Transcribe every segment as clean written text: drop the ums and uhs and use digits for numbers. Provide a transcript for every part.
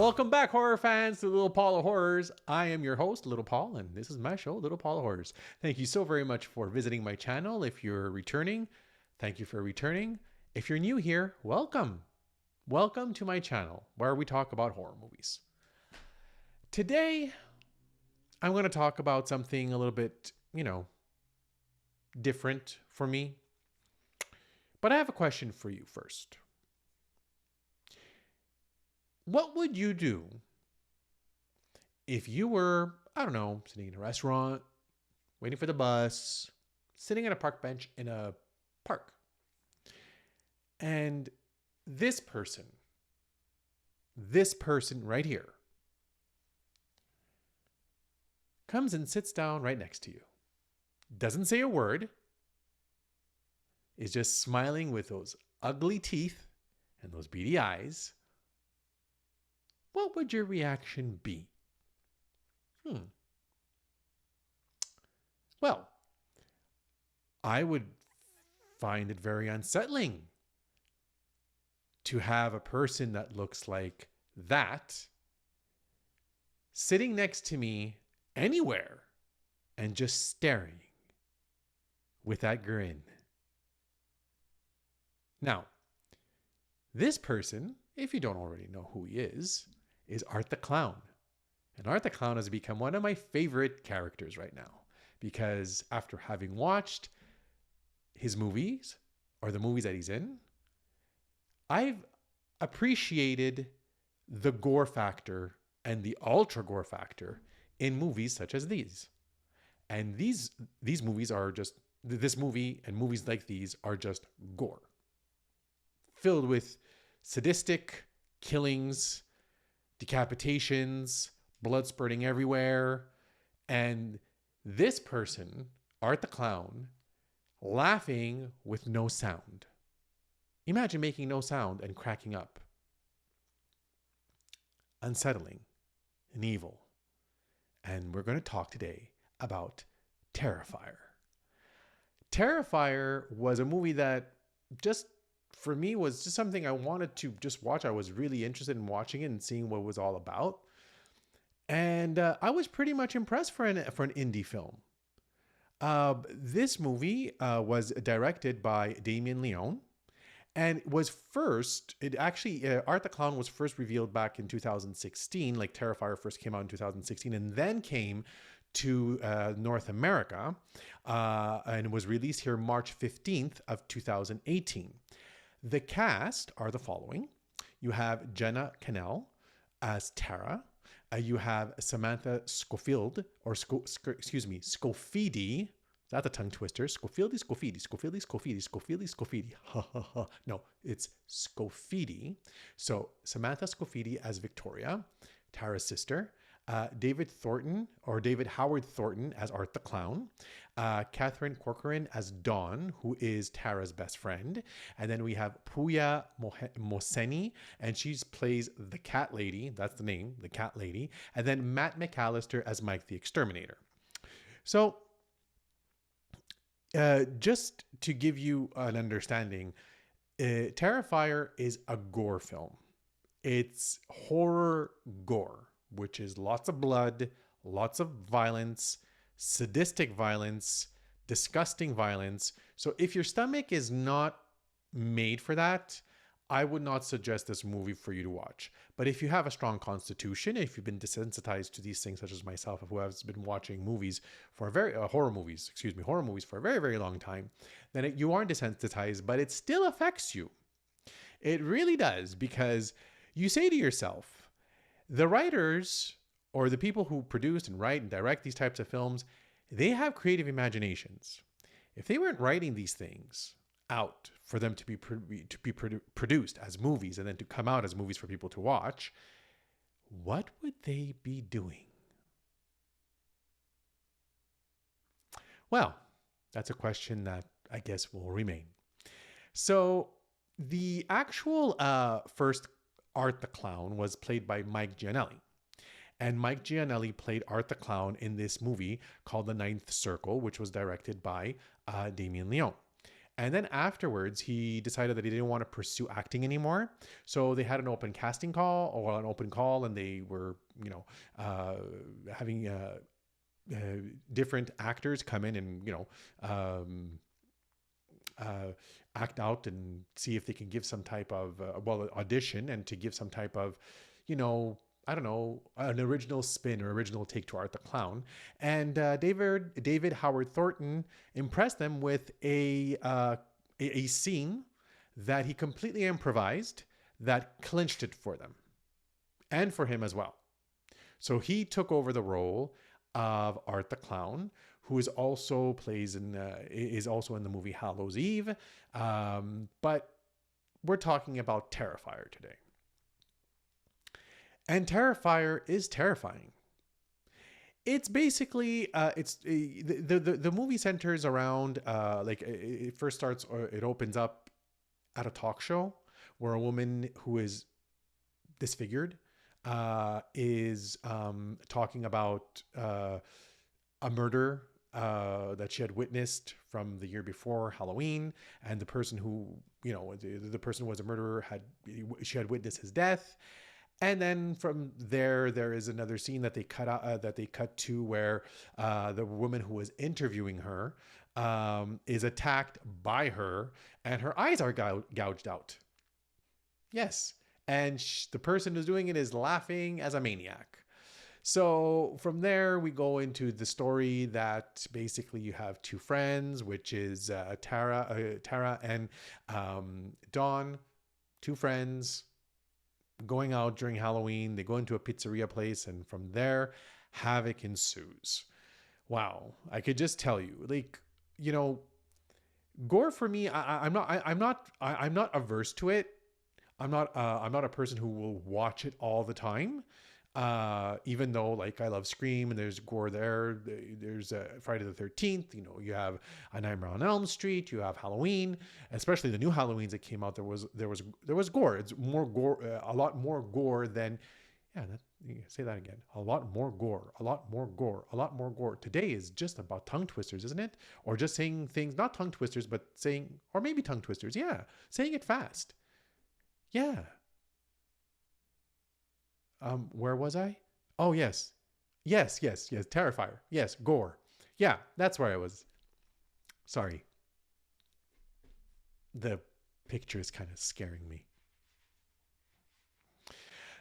Welcome back, horror fans, to Little Paul of Horrors. I am your host, Little Paul, and this is my show, Little Paul of Horrors. Thank you so very much for visiting my channel. If you're returning, thank you for returning. If you're new here, welcome. Welcome to my channel, where we talk about horror movies. Today, I'm going to talk about something a little bit, different for me. But I have a question for you first. What would you do if you were, sitting in a restaurant, waiting for the bus, sitting on a park bench in a park, and this person right here, comes and sits down right next to you, doesn't say a word, is just smiling with those ugly teeth and those beady eyes? What would your reaction be? Well, I would find it very unsettling to have a person that looks like that sitting next to me anywhere and just staring with that grin. Now, this person, if you don't already know who he is Art the Clown. And Art the Clown has become one of my favorite characters right now, because after having watched his movies, or the movies that he's in, I've appreciated the gore factor and the ultra gore factor in movies such as these. And these movies are just, this movie and movies like these are just gore. Filled with sadistic killings, decapitations, blood spurting everywhere. And this person, Art the Clown, laughing with no sound. Imagine making no sound and cracking up. Unsettling and evil. And we're going to talk today about Terrifier. Terrifier was a movie that just, for me, was just something I wanted to just watch. I was really interested in watching it and seeing what it was all about. And I was pretty much impressed for an indie film. This movie was directed by Damien Leone, and was first, Art the Clown was first revealed back in 2016, like Terrifier first came out in 2016, and then came to North America, and was released here March 15th of 2018. The cast are the following. You have Jenna Cannell as Tara. You have Samantha Schofield, or Scofidi. That's a tongue twister. Scofidi. No, it's Scofidi. So Samantha Scofidi as Victoria, Tara's sister. David Howard Thornton as Art the Clown. Catherine Corcoran as Dawn, who is Tara's best friend. And then we have Puya Mohseni, and she plays the cat lady. That's the name, the cat lady. And then Matt McAllister as Mike the Exterminator. So just to give you an understanding, Terrifier is a gore film. It's horror gore, which is lots of blood, lots of violence, sadistic violence, disgusting violence. So if your stomach is not made for that, I would not suggest this movie for you to watch. But if you have a strong constitution, if you've been desensitized to these things, such as myself, who has been watching movies for horror movies for a very, very long time, then you aren't desensitized, but it still affects you. It really does, because you say to yourself, the writers or the people who produce and write and direct these types of films, they have creative imaginations. If they weren't writing these things out for them to be produced as movies and then to come out as movies for people to watch, what would they be doing? Well, that's a question that I guess will remain. So the actual first Art the Clown was played by Mike Giannelli. And Mike Giannelli played Art the Clown in this movie called The Ninth Circle, which was directed by Damien Leone. And then afterwards, he decided that he didn't want to pursue acting anymore. So they had an open casting call or an open call, and they were, having uh, different actors come in and, act out and see if they can give some type of, audition and to give some type of, you know, I don't know, an original spin or original take to Art the Clown. And David Howard Thornton impressed them with a scene that he completely improvised that clinched it for them and for him as well. So he took over the role of Art the Clown, who is also is also in the movie Hallows Eve. But we're talking about Terrifier today. And Terrifier is terrifying. It's basically the movie centers around it first starts, or it opens up at a talk show where a woman who is disfigured is talking about a murder that she had witnessed from the year before Halloween, and the person who, the person who was a murderer she had witnessed his death. And then from there is another scene that they cut to where the woman who was interviewing her is attacked by her, and her eyes are gouged out. Yes, and the person who's doing it is laughing as a maniac. So from there, we go into the story that basically you have two friends, which is Tara and Dawn, two friends going out during Halloween. They go into a pizzeria place, and from there, havoc ensues. Wow, I could just tell you, gore for me. I'm not averse to it. I'm not a person who will watch it all the time. Even though I love Scream and there's gore there, there's Friday the 13th, you have A Nightmare on Elm Street, you have Halloween, especially the new Halloweens that came out. There was gore. It's more gore, a lot more gore than, say that again. A lot more gore, a lot more gore, a lot more gore. Today is just about tongue twisters, isn't it? Or just saying things, not tongue twisters, but saying, or maybe tongue twisters. Yeah. Saying it fast. Yeah. Where was I? Oh, yes. Yes. Terrifier. Yes. Gore. Yeah, that's where I was. Sorry. The picture is kind of scaring me.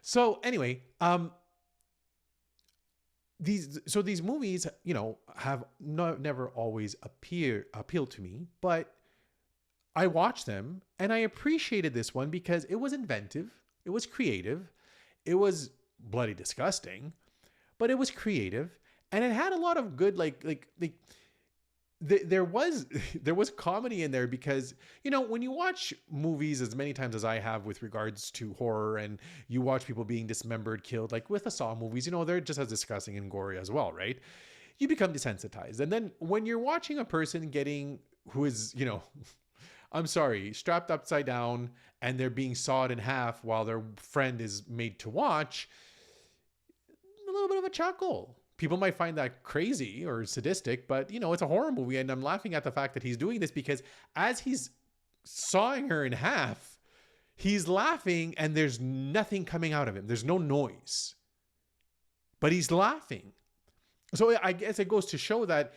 So anyway, these movies, have never always appealed to me, but I watched them and I appreciated this one because it was inventive. It was creative. It was bloody disgusting, but it was creative, and it had a lot of good, there was comedy in there because, when you watch movies as many times as I have with regards to horror, and you watch people being dismembered, killed, like with the Saw movies, they're just as disgusting and gory as well, right? You become desensitized. And then when you're watching a person who is, I'm sorry, strapped upside down, and they're being sawed in half while their friend is made to watch, a little bit of a chuckle. People might find that crazy or sadistic, but it's a horror movie, and I'm laughing at the fact that he's doing this because as he's sawing her in half, he's laughing and there's nothing coming out of him. There's no noise, but he's laughing. So I guess it goes to show that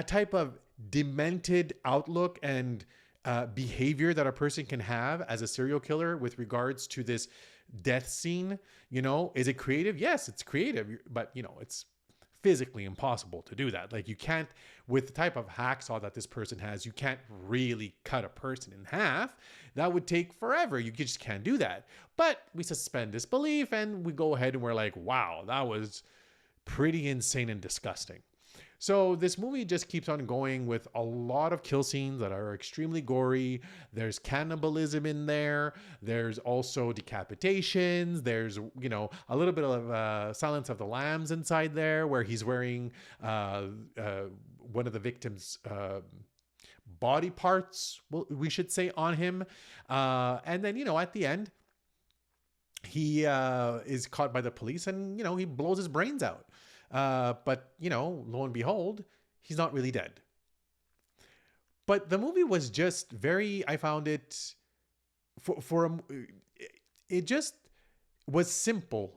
type of demented outlook and behavior that a person can have as a serial killer with regards to this death scene, is it creative? Yes, it's creative, but it's physically impossible to do that. You can't, with the type of hacksaw that this person has, you can't really cut a person in half. That would take forever. You just can't do that. But we suspend disbelief and we go ahead and we're like, wow, that was pretty insane and disgusting. So this movie just keeps on going with a lot of kill scenes that are extremely gory. There's cannibalism in there. There's also decapitations. There's, a little bit of Silence of the Lambs inside there, where he's wearing one of the victim's body parts, we should say, on him. And then, at the end, he is caught by the police and, he blows his brains out. But, lo and behold, he's not really dead. But the movie was just very, I found it it just was simple,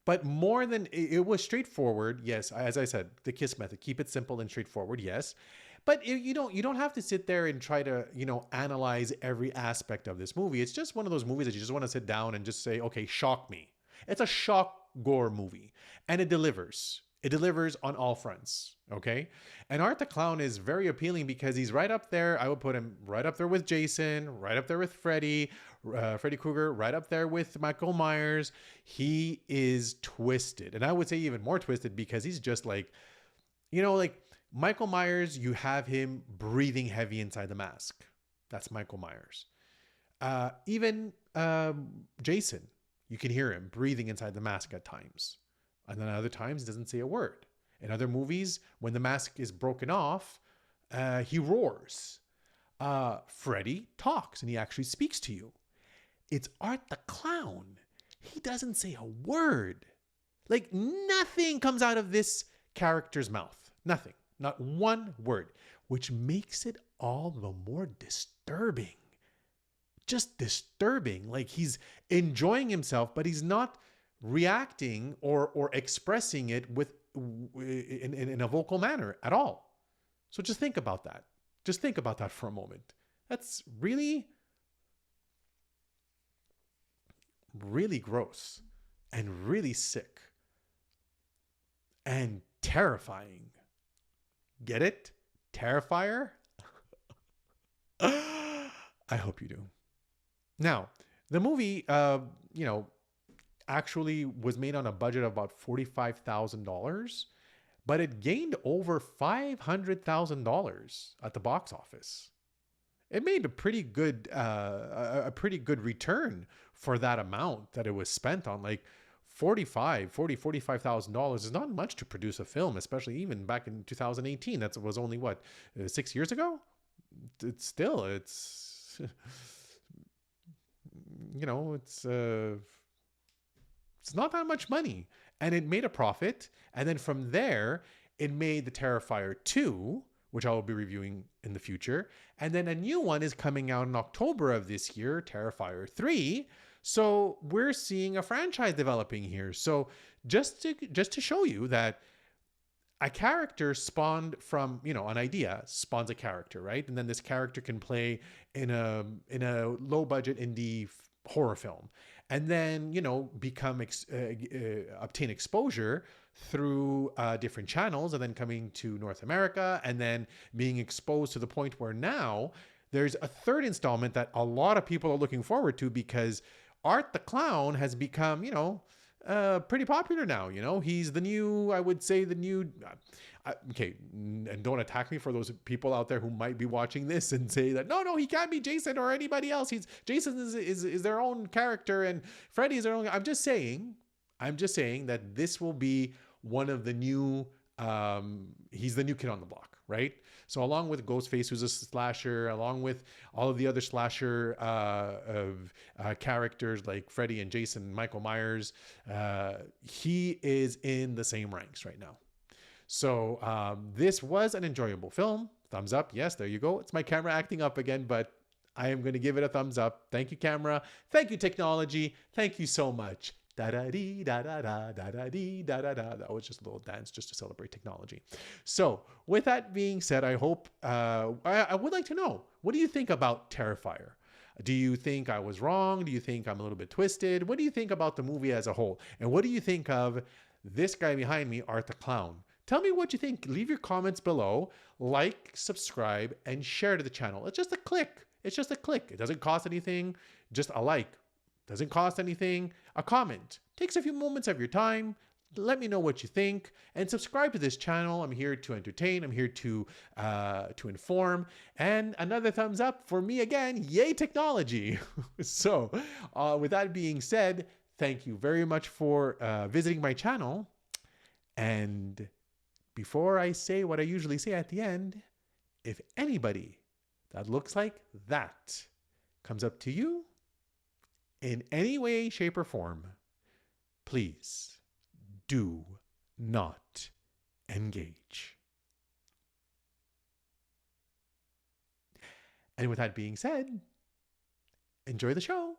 but more than it was straightforward. Yes, as I said, the KISS method, keep it simple and straightforward. Yes, but you don't have to sit there and try to analyze every aspect of this movie. It's just one of those movies that you just want to sit down and just say, okay, shock me. It's a shock gore movie, and it delivers. It delivers on all fronts. Okay, and Art the Clown is very appealing because he's right up there. I would put him right up there with Jason, right up there with Freddy Krueger, right up there with Michael Myers. He is twisted, and I would say even more twisted because he's just like, like Michael Myers. You have him breathing heavy inside the mask. That's Michael Myers. Even Jason, you can hear him breathing inside the mask at times. And then other times he doesn't say a word. In other movies, when the mask is broken off, he roars. Freddy talks and he actually speaks to you. It's Art the Clown. He doesn't say a word. Like nothing comes out of this character's mouth. Nothing. Not one word. Which makes it all the more disturbing. Just disturbing. Like he's enjoying himself, but he's not reacting or expressing it in a vocal manner at all. So just think about that. Just think about that for a moment. That's really, really gross and really sick and terrifying. Get it? Terrifier? I hope you do. Now, the movie, actually was made on a budget of about $45,000, but it gained over $500,000 at the box office. It made a pretty good return for that amount that it was spent on. Like $45,000 is not much to produce a film, especially even back in 2018. That was only 6 years ago. It's it's not that much money. And it made a profit. And then from there, it made the Terrifier 2, which I will be reviewing in the future. And then a new one is coming out in October of this year, Terrifier 3. So we're seeing a franchise developing here. So just to show you that a character spawned from, an idea spawns a character, right? And then this character can play in a low budget indie horror film, and then obtain exposure through different channels, and then coming to North America, and then being exposed to the point where now there's a third installment that a lot of people are looking forward to, because Art the Clown has become pretty popular now. He's the new, I would say the new, okay, and don't attack me for those people out there who might be watching this and say that, no, he can't be Jason or anybody else. Jason is their own character and Freddy is their own. I'm just saying that this will be one of the new, he's the new kid on the block, right? So along with Ghostface, who's a slasher, along with all of the other slasher characters like Freddy and Jason and Michael Myers, he is in the same ranks right now. So this was an enjoyable film. Thumbs up. Yes, there you go. It's my camera acting up again, but I am going to give it a thumbs up. Thank you, camera. Thank you, technology. Thank you so much. Da-da-dee, da-da-da, da-da-dee, da-da-da. That was just a little dance just to celebrate technology. So with that being said, I hope, I would like to know, what do you think about Terrifier? Do you think I was wrong? Do you think I'm a little bit twisted? What do you think about the movie as a whole? And what do you think of this guy behind me, Art the Clown? Tell me what you think. Leave your comments below. Like, subscribe, and share to the channel. It's just a click. It's just a click. It doesn't cost anything. Just a like. Doesn't cost anything. A comment. Takes a few moments of your time. Let me know what you think, and subscribe to this channel. I'm here to entertain. I'm here to inform. And another thumbs up for me again. Yay, technology. So with that being said, thank you very much for visiting my channel. And before I say what I usually say at the end, if anybody that looks like that comes up to you in any way, shape, or form, please do not engage. And with that being said, enjoy the show.